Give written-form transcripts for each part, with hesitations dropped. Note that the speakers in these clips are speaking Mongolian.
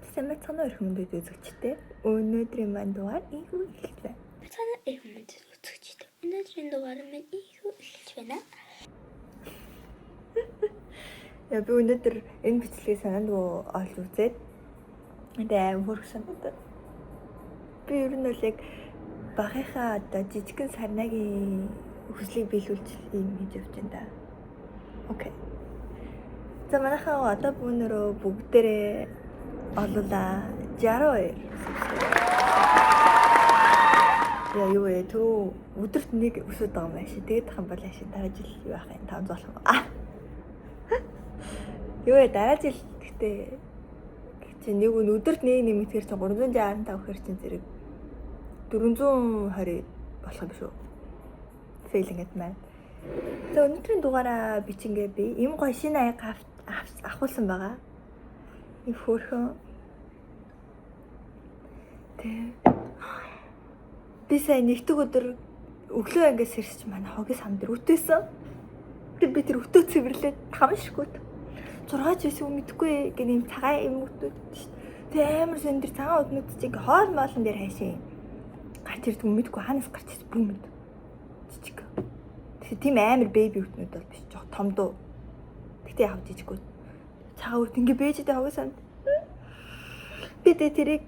Сайн бацхан өрхмөдөд үзэгчтэй. Өнөөдрийн манд дугаар ийхүү эхэлж байна. Бацхан өрхмөдөд үзэгчтэй. Өнөөдрийн дугаар маань ийхүү эхэлж байна. Яа би өнөөдөр энэ бичлэгийг санаандгүй олж үзээд тэгээ аим хөрх санагдав. Би ер нь бол яг багийнхаа одоо жижигхэн сарнагийн хүслийг биелүүлж юм хийж явж байна да. Окей. За манайхаа одоо бүгнөрөө бүгдээрээ олуулаа 62. Яа юу вэ? Төв өдөрт нэг өсөд байгаа юм байна ши. Тэгээд тахын бол ашиг дараа жил юу яах юм 500 болох юм. Юу вэ? Дараа жил гэхдээ чи нэг өдөрт нэг нэмэгдэхэр чи 365 гэхэр чин зэрэг 420 болох юм шүү. Фейлинг эт маань. За өнөөдрийн дугаараа бичингээ би ийм гоё шинэ аяг авахулсан байгаа. И хөөрхөн. Би сая нэгдэг өдөр өглөө ангиас сэрсэж манай хогийн сам дээр үтээсэн. Тэг би тэр өтөө цэвэрлээд хамшиггүй. 6 жис юм мэдгүй гэх юм цагаан юм өтөө. Тэг амар сэн тэр цагаан өднүүд чинь хоол моолн дээр хайшин. Гарч ирдэг юм мэдгүй ханаас гарч ирсэн бүмэд. Жижиг. Тэгэхээр тийм амар бэби өтнүүд бол биш жоо том дуу. Гэтэ яав жижиггүй. Цагаан өд ингээ бэжтэй хогийн санд. Би тэрийг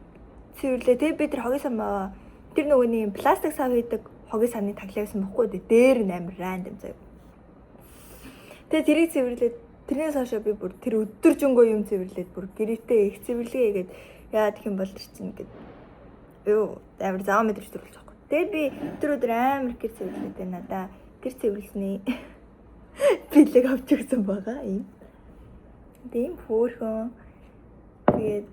цэвэрлээ. Тэг би тэр хогийн самаа тэр нөгөөний пластик сав хийдэг хогийн савны таглаасан бохгүй дээр амар рандом заяа. Тэгээ тэрийг цэвэрлээд тэрнээс хойш би бүр тэр өдөржингөө юм цэвэрлээд бүр гэрээтэй их цэвэрлэгээ гээд яа гэх юм бол тэр чинь ингээд юу амар зав мэдэрч төрүүлж байгаа. Тэгээ би тэр өдөр амар гэр цэвэрлээд байна да. Гэр цэвэрлсний билег авч өгсөн байгаа юм. Тэгээ юм хөөрхөн. Тэгээд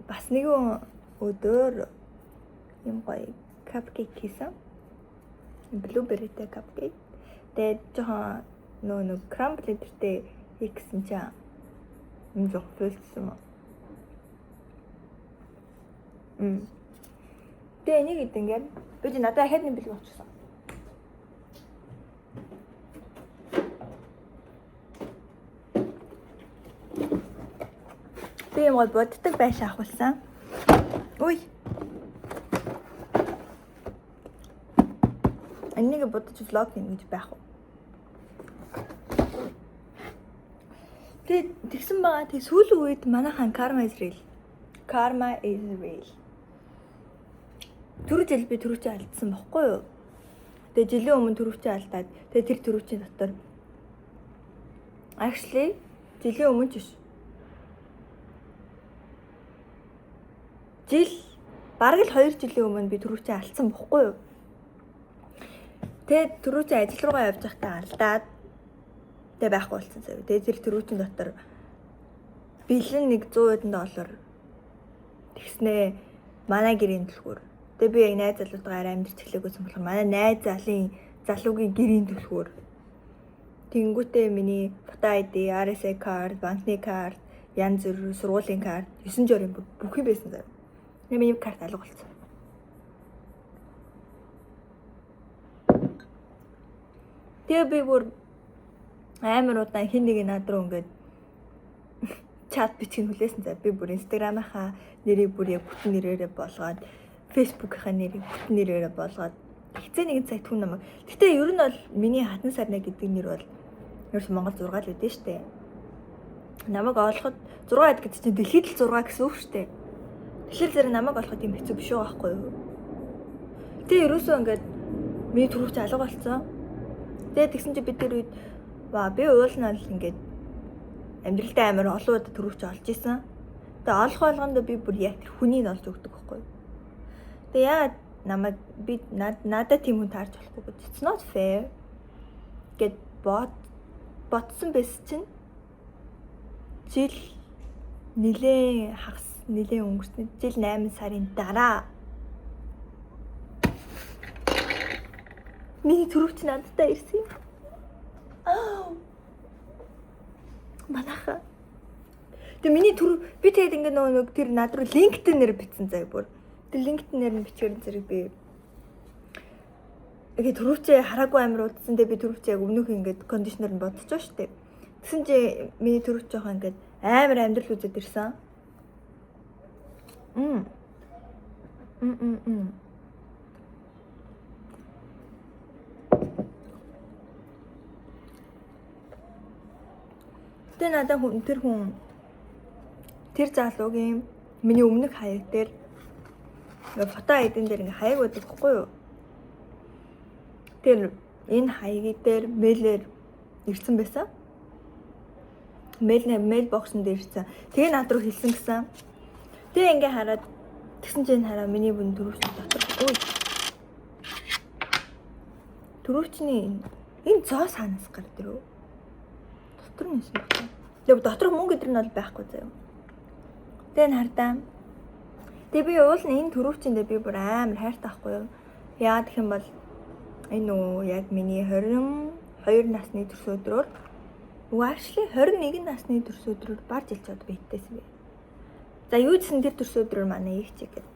бас нэгэн өдөр юм гоё капкейк хийсэн. Блуберритэй капкейк. Тэгээд жоохон нөө крамбл эдэртэй хийсэн чинь юм жоох фэлсэн юм. Тэгээ нэг идэнгэр би надад ахад нэг бэлэг авчихсан. Би юм гол боддог байш авахулсан. Ой. Энийг бодож влог хийж байх уу? Тэгсэн байгаа. Тэг сүүлийн үед манайхан Karma is real. Karma is real. Түрүү жил би түрүүчээ алдсан баггүй юу? Тэгээ жилийн өмнө түрүүчээ алдаад тэгээ тэр түрүүчийн дотор actually жилийн өмнө ч биш. Бараг л 2 жилийн өмнө би түрүүчээ алдсан баггүй юу? Тэгээд түрүүчээ ажил руугаа явж байхдаа алдаад тэг байхгүй болсон зав. Тэгээд тэр түрүүчийн дотор бэлэн нэг $100 тэгснээ манай гэрийн төлхөөр. Тэгээд би яг найз залуутайгаар амьдарч эхлэхгүйсэн болохоор манай найз залуугийн гэрийн төлхөөр. Тэнгүүтээ миний фото ID, RSA card, банкны карт, янз бүр сургуулийн карт, 9 жорын бүх юм байсан зав. Миний карт алга болсон. Тэгээ би бүр амар удаан хин нэг над руу ингээд чат бичих хүлээсэн за би бүр инстаграмынхаа нэрийг бүр яг бүтэн нэрээрээ болгоод фэйсбүүкийнхаа нэрийг бүтэн нэрээрээ болгоод хэцээ нэгэн цагт хүн намайг. Гэтэ ер нь бол миний хатан сарна гэдэг нэр бол ерөөс Монгол 6 л үдэ штэ. Намайг олоход 6 гэдэг чинь дэлхийд л 6 гэсэн үг штэ. Тэгэхээр зэрэг намайг олоход юм хэцүү биш байгаа байхгүй юу? Тэгээ ерөөсөө ингээд миний түрүүч алга болсон. Тэгээ тэгсэн чи бид тэр үед би уулнаа л ингээд амьдралдаа амар олон удаа түрүүч олж исэн. Тэгээ олох болгонд би бүр яг тэр хүнийг олж өгдөг байхгүй юу? Тэгээ яагаад намайг би надад тийм хүн таарч болохгүй гэж it's not fair гэд ботсон байс чинь жил нилээн өнгөрсөн жил 8 сарын дараа миний түрүүч надтай ирсэн юм. Манайха. Тэгээ миний түр би тэгээд ингээ нөгөө тэр над руу LinkedIn нэр бичсэн заяа бүр. Тэр LinkedIn нэр нь бичгээр зэрэг би ингээ түрүүчээ хараагүй амар удсан тэгээ би түрүүчээ яг өмнөх ингээ кондишнер нь бодож байгаа шүү дээ. Тэгсэн чи миний түрүүч жоохон ингээ амар амьдрал үзээд ирсэн. Тэ надад тэр залуугийн миний өмнөх хаяг дээр фото эдэн дээр ингээ хаяг байдаг байхгүй юу? Тэр энэ хаягийг дээр мэйлээр ирсэн байсан. Мэйл боксонд ирсэн. Тэгээ над руу хэлсэн гэсэн. Тэгээ ингээ хараад тэгсэн чинь хараа миний бүн төрөвчний дотор. Ой. Төрөвчний энэ зоо санаас гардаг юу? Дотор нь юм байна. Тэгээ дотор мөнгө өдр нь бол байхгүй заяа. Тэгээ хардаа. Тэгээ би уул нь энэ төрөвчөндөө би бүр амар хайртай байхгүй юу? Яа гэх юм бол энэ үү яг миний 22 насны төрс өдрөөр actually 21 насны төрс өдрөөр барж илчээд байтайсэн бэ. За юу гэсэн тэр төрс өдрөөр манай их чиг гэдэг.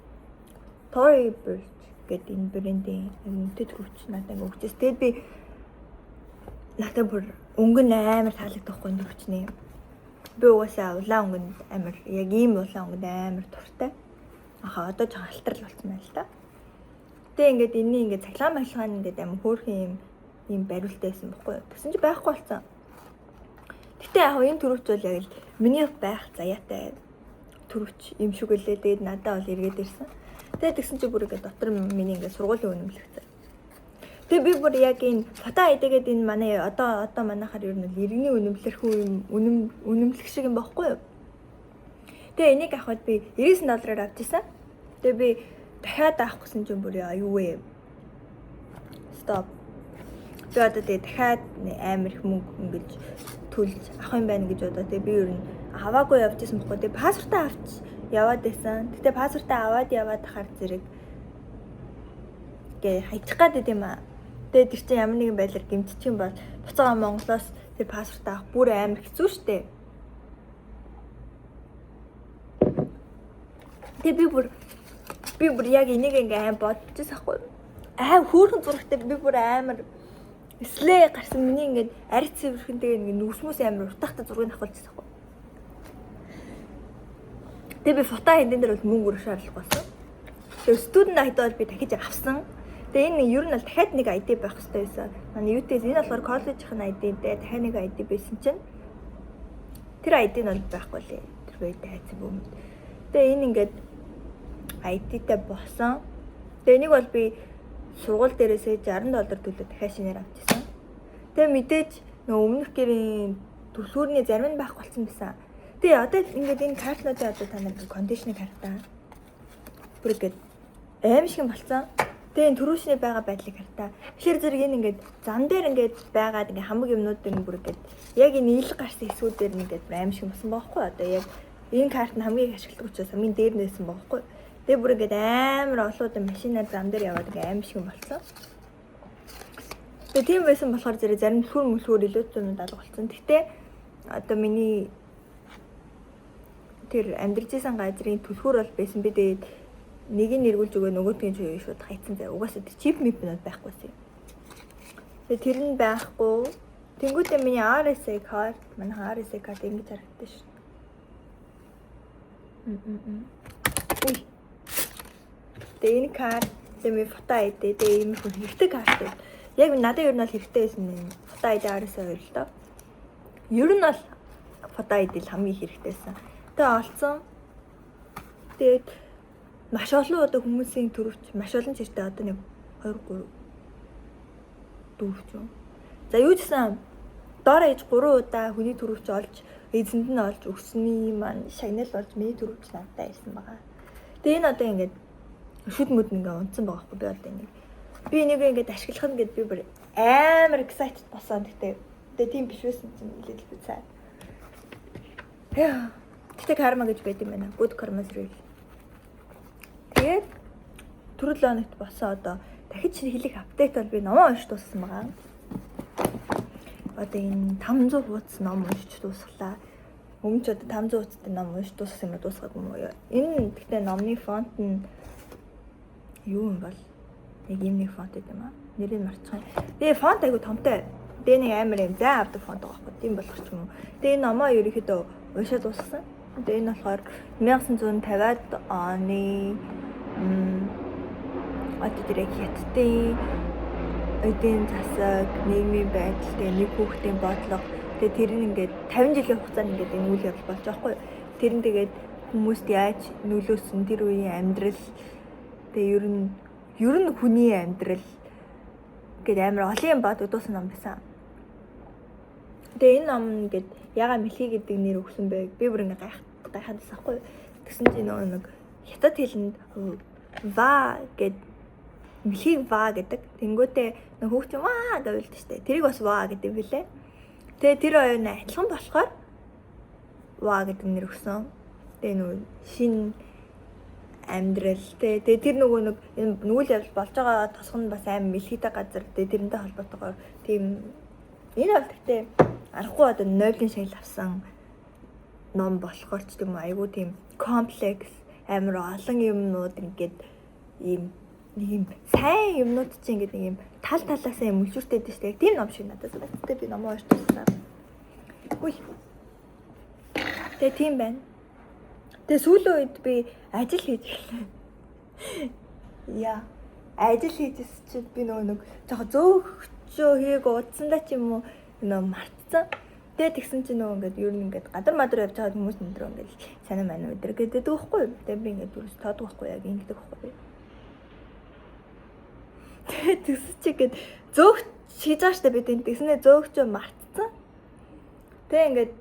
Tory Burch гэдэг энэ брендийн үнэтэй төрөвч надад өгчээс. Тэгээд би надад бүр өнгөн амар таалагдахгүй төрөвчний. Би угаасаа улаан өнгөнд амар яг ийм улаан өнгөнд амар туртай. Аха одоо жоохон алтрал болсон байна л да. Тэгээ ингээд энэний ингээд цахилгаан байлгаан ингээд амар хөөрхөн юм бариултай байсан байхгүй юу? Тэгсэн чи байхгүй болсон. Гэтэ яг энэ төрөвч бол яг л миний байх заяатай төрөвч юм шиг үлээ. Тэгээд надад бол эргээд ирсэн. Тэгээд тэгсэн чи бүр ингээд дотор миний ингээд сургуулийн үнэмлэгцээ. Тэгээ би бүр яг энэ фото айдагээд энэ манай одоо манайхаар ер нь иргэний үнэмлэх шиг юм баггүй юу? Тэгээ энийг авахд би $99 авчихсан. Тэгээ би дахиад авах гэсэн чинь бүр юу вэ? Stop. Би одоо тэгээ дахиад амар их мөнгө ингэж төлж авах юм байна гэж бодоо. Тэгээ би ер нь аваагүй явчихсан баггүй. Тэгээ паспортаа авч яваад байсан. Гэтэ паспортаа аваад яваад хахаар зэрэг гээ хайчих гад юм аа. Тэгээ тэр чинь ямар нэгэн байдлаар гэмтчих юм бол буцаага Монголоос тэр паспортаа авах бүр амар хэцүү шттэ. Тэгээ би бүр яг энийг ингээ аим бодчихсан ахгүй. Хөөрхөн зурагтай би бүр амар слэй гарсан миний ингээд ард цэвэрхэнтэй ингээ нүсмөс амар утгатай зургийг авахулчихсан ахгүй. Тэгээ би фото хэдэн дээр бол мөнгө өрөх шаардлага болсон. Тэгээ студент ID бол би дахиж авсан. Тэгээ энэ ер нь бол дахиад нэг ID байх хэрэгтэй байсан. Манай UTS энэ болохоор коллежийн ID-тэй дахиад нэг ID байсан чинь тэр ID нь бол байхгүй лээ. Тэр үед хайцсан бөмбөд. Тэгээ энэ ингээд ID-тэй болсон. Тэгээ энийг бол би сургууль дээрээсээ $60 төлөө дахиад шинээр авчихсан. Тэгээ мэдээж нөгөө өмнөх гэрийн төлхөөрний зарим нь байхгүй болсон байсан. Тэгээ одоо ингээд энэ картнуудын одоо та нар кондишнер картаа бүр ингээд аим шиг болсон. Тэгээ энэ төрөвчний байгаа байдлыг хартаа. Тэгэхээр зэрэг энэ ингээд зам дээр ингээд байгаад ингээд хамаг юмнууд дээр бүр ингээд яг энэ ил гарсан хэсгүүдээр ингээд аим шиг болсон байхгүй. Одоо яг энэ карт нь хамгийн ашигладаг учраас хамгийн дээр нээсэн байхгүй. Тэгээ бүр ингээд амар олоодан машинаар зам дээр яваад ингээд аим шиг болсон. Тэгээ тийм байсан болохоор зэрэг зарим төлхөр илүү зүүнүүд алга болсон. Гэхдээ одоо миний тэр амьдарч исэн газрын төлхөр бол байсан. Би тэгээд нэг нь эргүүлж өгөө нөгөөдгийн чинь шууд хайцсан заа. Угаасаа чип мипнүүд байхгүйсэн. Тэгээ тэр нь байхгүй. Тэнгүүтээ миний RSA card, манай RSA card ингэж харагдсан шүү. Үй. Тэгээ энэ card тэгээ фото ID тэгээ ийм хүн хэрэгтэй card. Яг надад ер нь бол хэрэгтэй байсан юм. Фото ID RSA 2 л доо. Ер нь бол фото ID л хамгийн хэрэгтэйсэн. Тэгээ олцсон. Тэгээд маш олон одоо хүмүүсийн төрөвч маш олон чиртэй одоо нэг 2 3 4 За юу гэсэн доор ээж 3 удаа хүний төрөвч олж эзэнд нь олж өгсөний маань шагнал болж миний төрөвч надтай ирсэн байгаа. Тэгээ энэ одоо ингээд шүд мүд ингээ унтсан байгаа хгүй би одоо ингээд би энийг ингээд ашиглах нь гэд би бүр амар excited болсон. Тэгээ тийм биш байсан чинь нэлээд л цаа. Тэгтээ карма гэж байт юм байна. Good karma зрэл. Тэгээд түрүүл оногт босоо одоо дахиж хэлэх апдейт бол би номоо уншиж дууссан байгаа. Одоо энэ 500 хуудас ном уншиж дуусглаа. Өмнө ч одоо 500 хуудастай ном уншиж дуусгасан юм дуусгаад юм уу? Энэ гэхдээ номны фонт нь юу юм бол яг ийм нэг фонт гэдэг юм аа. Нэрийг марцгаая. Тэгээ фонт айгу томтой. Тэгээ нэг амар юм зай авдаг фонт байгаа байхгүй. Тийм болох ч юм уу. Тэгээ энэ номоо ерөөхдөө уншаад дуусгасан. Тэгээ энэ болохоор 1950-ад оны одоо тэр хятадын эдийн засаг, нийгмийн байдал, тэгээ нэг хүүхдийн бодлого, тэгээ тэр нь ингээд 50 жилийн хугацаанд ингээд энэ үйл явдал болж байгаа хгүй. Тэр нь тэгээд хүмүүст яаж нөлөөсөн тэр үеийн амьдрал, тэгээ ер нь хүний амьдрал гэдэг амар олон юм бодогдуулсан ном байсан. Тэгээ энэ ном ингээд ягаа мэлхий гэдэг нэр өгсөн бэ? Би бүр ингээд гайхаад байсан хгүй. Тэгсэн чинь нэг хятад хэлэнд ва гэд мэлхийг ва гэдэг. Тэнгүүтээ нэг хүүхдийн ваа гэж уйлдаг штэ. Тэрийг бас ва гэдэг билээ. Тэгээ тэр хоёр нь адилхан болохоор ва гэдэг нэр өгсөн. Тэгээ нөгөө шин амьдрал тэгээ тэр нөгөө нэг энэ үйл явдал болж байгаа тосгон бас аим мэлхийтэй газар тэрнтэй холбоотойгоор тийм энэ алдартай аргагүй одоо Нобелийн шагнал авсан ном болохоор ч тийм айгүй тийм комплекс амар олон юмнууд ингээд ийм нэг юм сайн юмнууд чинь ингээд нэг юм тал талаасаа юм үлчүүртэй дээ шүү дээ. Тийм ном шиг надад санагддаг. Би ном уншчихсан. Үй. Тэгээ тийм байна. Тэгээ сүүлийн үед би ажил хийж эхэллээ. Яа. Ажил хийжсэн чинь би нэг жоохон зөөгчөө хийг удсандаа ч юм уу мартсан. Тэгээ тэгсэн чинь ингээд ер нь ингээд гадар мадар явж байгаа хүмүүс өндөр ингээд санаа маань өдр гэдэг байхгүй. Тэгээ би ингээд юус таадаг байхгүй яг ингэдэг байхгүй. Тэгээ тэгсэн чи ингээд зөөгч хийж байгаа штэ бид энэ тэгснээ зөөгчөө мартсан. Тэгээ ингээд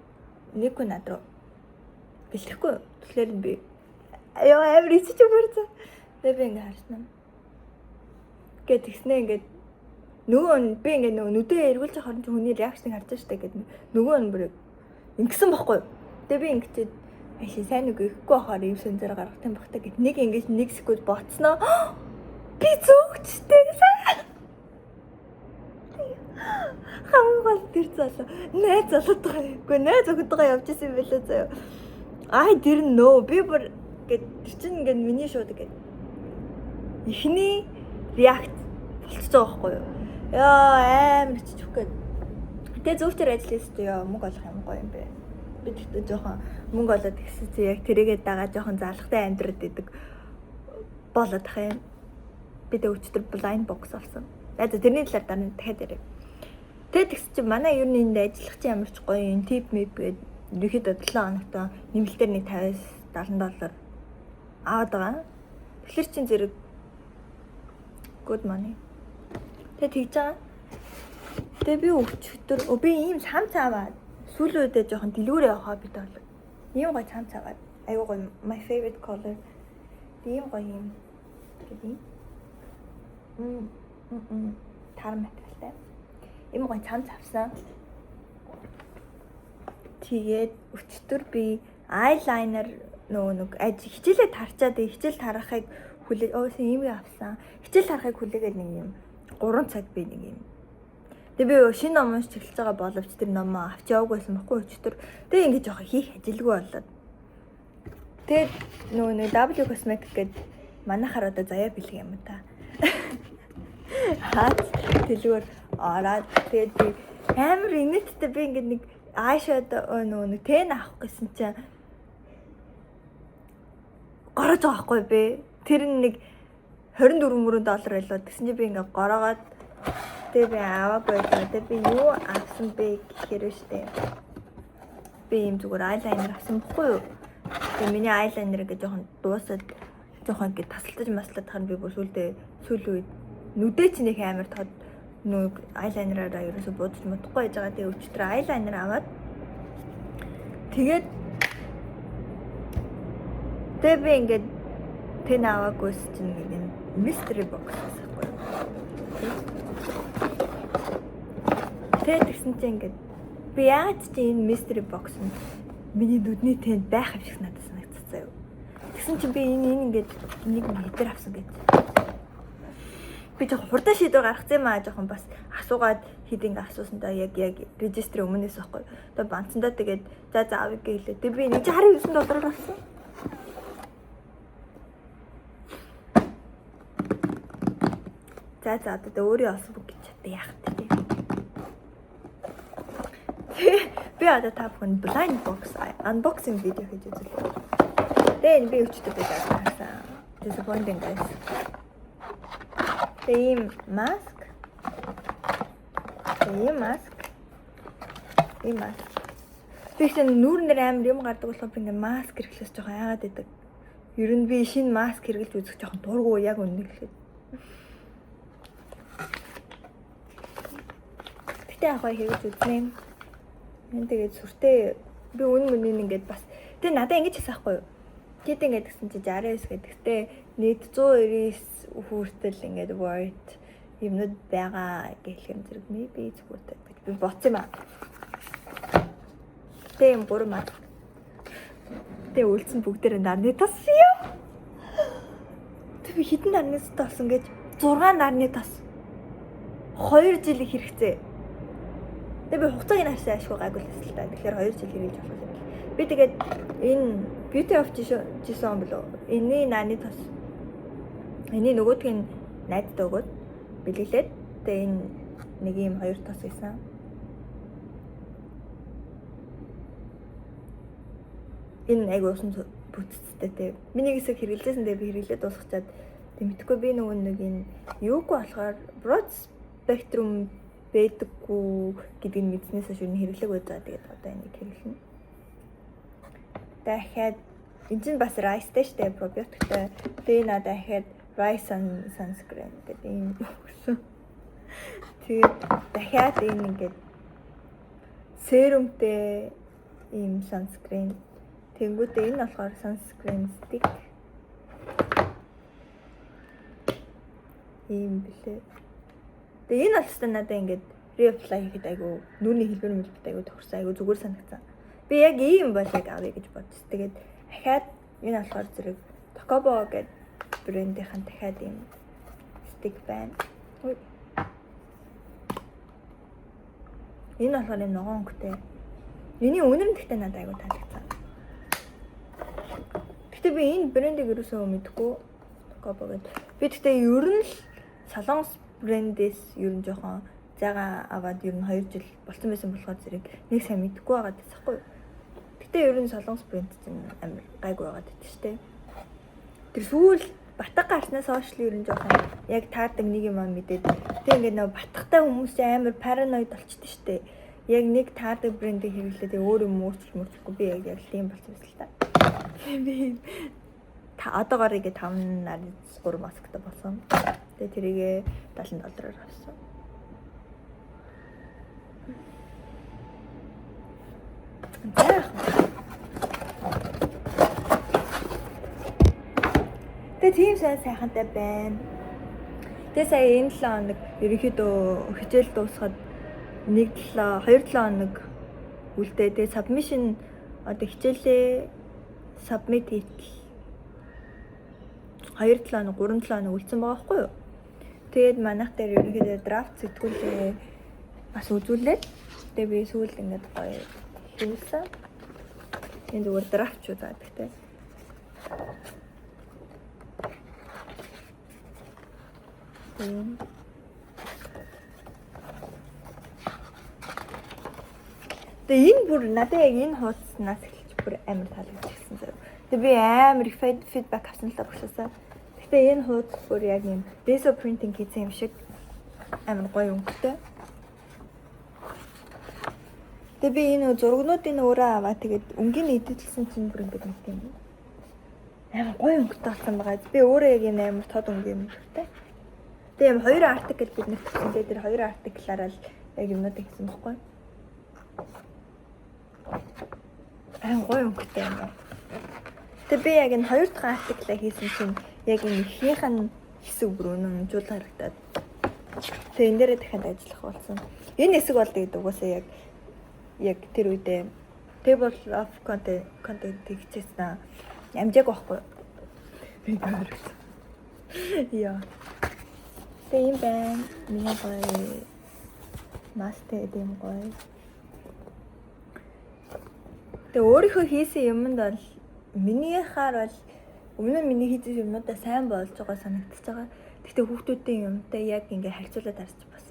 нэг хүн над руу бэлтгэхгүй. Тэгэхээр би амар ичиж өгөрцөө. Тэгээ би ингээд харсан. Гэт тэгснээ ингээд нөгөө би ингээд нөгөө нүдээ эргүүлж байгаа хооронд хүний реакцийг харж штэ гэдэг нөгөө нь бүр ингэсэн байхгүй. Тэгээ би ингээд ашиг сайн үг ихгүй байхаар ийм сүнзээр гаргах юм багтаа гэт нэг ингээд нэг секунд ботсноо. Би зөөгчтэй гэсэн. Хамгаал тэр залуу найз залууд байгаа. Үгүй найз өгдөг байгаа явж исэн байлаа заяа. I didn't know. Би бүр гэт тэр чинь ингээд миний шууд гэт ихний реакт болчихж байгаа байхгүй юу? Яа амар чичвэх гээд. Тэгээ зөвхөн ажил хийсэн яа мөнгө олох юм гоё юм бэ. Би тэгтээ жоохон мөнгө олоод тэгсэн чи яг тэрийгээ дагаа жоохон заалхтай амьдраад идэг болоод тах юм. Би тэ өчтөр blind box авсан. За тэрний талаар дараа дахиад ярив. Тэгээ тэгс чи манай ер нь энд ажиллах чи ямар ч гоё юм tip map гээд ерөөхдөө 7 хоногт нэмэлтээр нэг $50-70 аваад байгаа. Тэгэхээр чин зэрэг good money. Тэгээ тэгж байгаа. Тэгээ би өчтөр би ийм сам цааваад сүүлийн үедээ жоохон дэлгүүрээ явахаа бид бол. Ийм гоё сам цааваад аюу гоё my favorite color. Ийм гоё юм гэдэг. Тар материалтай. Ийм гоё цам цавсан. Тэгээд өчтөр би eyeliner нөгөө нэг хичээлээ тарчаад хичээл тарахыг хүлээ өөсөн юм авсан. Хичээл тарахыг хүлээгээд нэг юм 3 цаг би нэг юм. Тэгээ би шинэ ном уншиж эхэлж байгаа боловч тэр номоо авч яваагүй байсан байхгүй өчтөр. Тэгээ ингэж жоохон хийх ажилгүй болоод. Тэгээд нөгөө нэг W Cosmetics гэдэг манайхаар одоо заяа бэлэг юм та. Хаад дэлгүүр ороод тэгээд би амар инээдтэй би ингэ нэг eyeshadow нөгөө нэг тэн авах гэсэн чинь гараж байгаа байхгүй би. Тэр нэг $24 байлаа. Тэгсэн чинь би ингээ гороогоод тэгээ би аваагүй байлаа. Тэгээ би юу авсан бэ гэхээр штэ. Би юм зүгээр eyeliner авсан байхгүй юу? Тэгээ миний eyeliner ингээ жоохон дуусаад жоохон ингээ тасалдаж маслаад тахад би бүр сүүлийн үед нүдээ чинь их амар тод нүг eyeliner-аараа ерөөсө бодож модохгүй байж байгаа. Тэгээ өчтөр eyeliner аваад тэгээд би ингээ тэн аваагүйс чинь нэг mystery box авахгүй. Тэгээд тэгсэн чинь ингээ би яаж чи энэ mystery box нь миний нүдний тэнд байх юм шиг надад санагдчихсан юу. Тэгсэн чинь би энэ ингээ нэг хэтэр авсан гэж. Би жоохон хурдан шийдвэр гаргацсан юм аа жоохон бас асуугаад хэд ингээ асуусандаа яг регистрийн өмнөөс байхгүй. Тэгээ банцсандаа тэгээд за авъя гэлээ. Тэгээ би $119 авсан. За одоо өөрөө олсон бүх гэж чаддаг яах вэ? Би одоо та бүхэн blind box unboxing видео хийж үзлээ. Тэгээ энэ би өчтөд байдаг харсан. Disappointing guys. Тэгээ mask. Тэгсэн нүүрнэр амар юм гардаг болохоор би ингээ маск хэрэглээс жоохон айгаад байдаг. Ер нь би шинэ маск хэрэглэж үзэх жоохон дургу яг үнэ гэхэд. Гэтэ ахаа хэрэгж үзнэ. Мен тэгээд сүртэй би үнэн ингээд бас тэгээ надад ингэж хийсахгүй юу? Тэд ингээд гэсэн чи 69 гэдэгтэй нийт 199 хүртэл ингээд word юмнууд байгаа гэхлээр зэрэг maybe зүгээр гэж би бодсон юм аа. Тэм бурмаа. Тэ үлдсэн бүгдээр нарны тас юу? Тэг би хитэн нарны тас ингэж 6 нарны тас 2 жил хэрэгцээ. Тэг би хугацааг нь ашиг гайгүй л та. Тэгэхээр 2 жил хэрэглэж болох юм. Би тэгээд энэ Beauty of Jisoo болоо. Энэний нарны тас. Эний нөгөөдг нь найдтай өгөөд бэлгэлээд тэгээ энэ нэг юм 2 тас байсан. Энэ айгуу усан бүтцтэй те. Миний хэсэг хэрэглэжсэн дээр би хэрэглээд дуусгачаад тэг мэдхгүй би нөгөө нэг энэ юуг болохоор broad spectrum байдаггүй гэдгийг мэдснээс хойш юу хэрэглээг байжаа тэгээд одоо энийг хэрэглэнэ. Дахиад энэ чинь бас rice-тэй штэ probiotic-тэй. Тэгээ надад дахиад rice sunscreen гэдэг юм өгсөн. Тэгээд дахиад энэ ингээд серумтэй ийм sunscreen. Тэнгүүтээ энэ болохоор sunscreen stick. Ийм билээ. Тэгээ энэ алстаа надад ингээд reapply хийхэд айгу нүрийн хэлбэр мэлбэт айгу тохирсон айгу зүгээр санагцсан. Би яг ийм болыг авъя гэж бодсон. Тэгээд дахиад энэ болохоор зэрэг Tokobo гэдэг брэндийнхэн дахиад ийм stick байна. Энэ болохоор энэ ногоон өнгөтэй. Эний үнэр нь гэхдээ надад айгу таалагдсан. Гэтэ би энэ брендийг ерөөсөө мэдгүй Tokobo гэдэг. Би гэхдээ ер нь л Солонгос брендээс ер нь жоохон зайгаа аваад ер нь 2 жил болсон байсан болохоор зэрэг нэг сайн мэдгүй байгаад байсахгүй. Гэтэ ер нь Солонгос брэнд чинь амар гайгүй байгаад байт шүү дээ. Тэр сүүл батга гарснаас хойш л ер нь жоохон яг таардаг нэг юм аа мэдээд тэг ингээд нөө батгатай хүмүүс амар параноид болчихдээ шүү дээ. Яг нэг таардаг брендийг хэрэглээд өөр юм мөрчлөхгүй би яг тийм болсон юм л та. Би одоогоор ингээ 5 нарийн 3 масктай болсон. Тэгээ тэрийгээ $70 авсан. Тэгээ тийм сайхантай байна. Тэгээ сая энэ 7 хоног ерөнхийдөө хичээл дуусгаад 2-7 хоног үлдээ. Тэгээ submission одоо хичээлээ submit хийтэл 2-7 хоног 3-7 хоног үлдсэн байгаа байхгүй юу? Тэгээд манайх дээр ерөнхийдөө драфт сэтгүүлээ бас үзүүлээд тэгээ би сүүл ингээд гоё хийсэн. Энэ зүгээр драфт шүү даа гэхдээ. Тэгээ энэ бүр надад яг энэ хуудснаас эхэлж бүр амар таалагдчихсан зэрэг. Тэгээ би амар их фидбек авсан л та багшаасаа. Гэтэ энэ хуудс бүр яг юм Bezo printing хийсэн юм шиг амар гоё өнгөтэй. Тэгээ би энэ зургнуудын өөрөө аваа тэгээд өнгийн эдэлсэн чинь бүр ингэ нэг юм. Амар гоё өнгөтэй болсон байгаа. Би өөрөө яг энэ амар тод өнгийн өнгөтэй. Тэгээ юм 2 артикл бид нэг тэгсэн. Тэгээ тэр 2 артиклаараа л яг юмнууд хийсэн баггүй. Амар гоё өнгөтэй юм байна. Тэгээ би яг энэ 2 дахь артиклаа хийсэн чинь яг энэ ихнийх нь хэсэг бүр үнэн жуул харагдаад. Тэгээ энэ дээрээ дахиад ажиллах болсон. Энэ хэсэг бол тэгээд угаасаа яг тэр үедээ table of content хийчихсэн амжааг байхгүй. Би гэрсэн. Яа. Тэгээ юм байна. Миний гоё мастер эдэм гоё. Тэгээ өөрийнхөө хийсэн юмд бол минийхаар бол өмнө нь миний хийсэн юмнуудаа сайн болж байгаа санагдчихж байгаа. Гэхдээ хүүхдүүдийн юмтай яг ингээ харьцуулаад харж бас.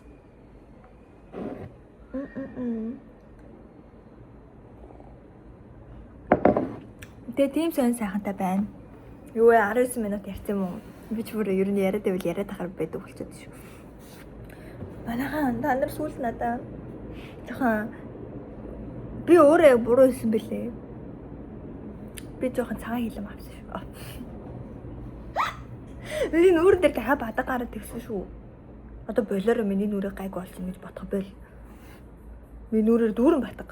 Тэгээ тийм сонь сайхантай байна. Юу вэ 19 минут ярьсан юм уу? Би ч бүр ер нь яриад байвал яриад ахаар байдаг болчиход шүү. Манайхан та нар сүүл надаа жоохон би өөрөө буруу хэлсэн бэлээ. Би жоохон цагаан хилэм авсан шүү. Миний нүур дээр дахиад бадаг гараад тэгсэн шүү. Одоо болоороо миний нүрээ гайг болсон гэж бодох байл. Миний нүрээр дүүрэн батаг.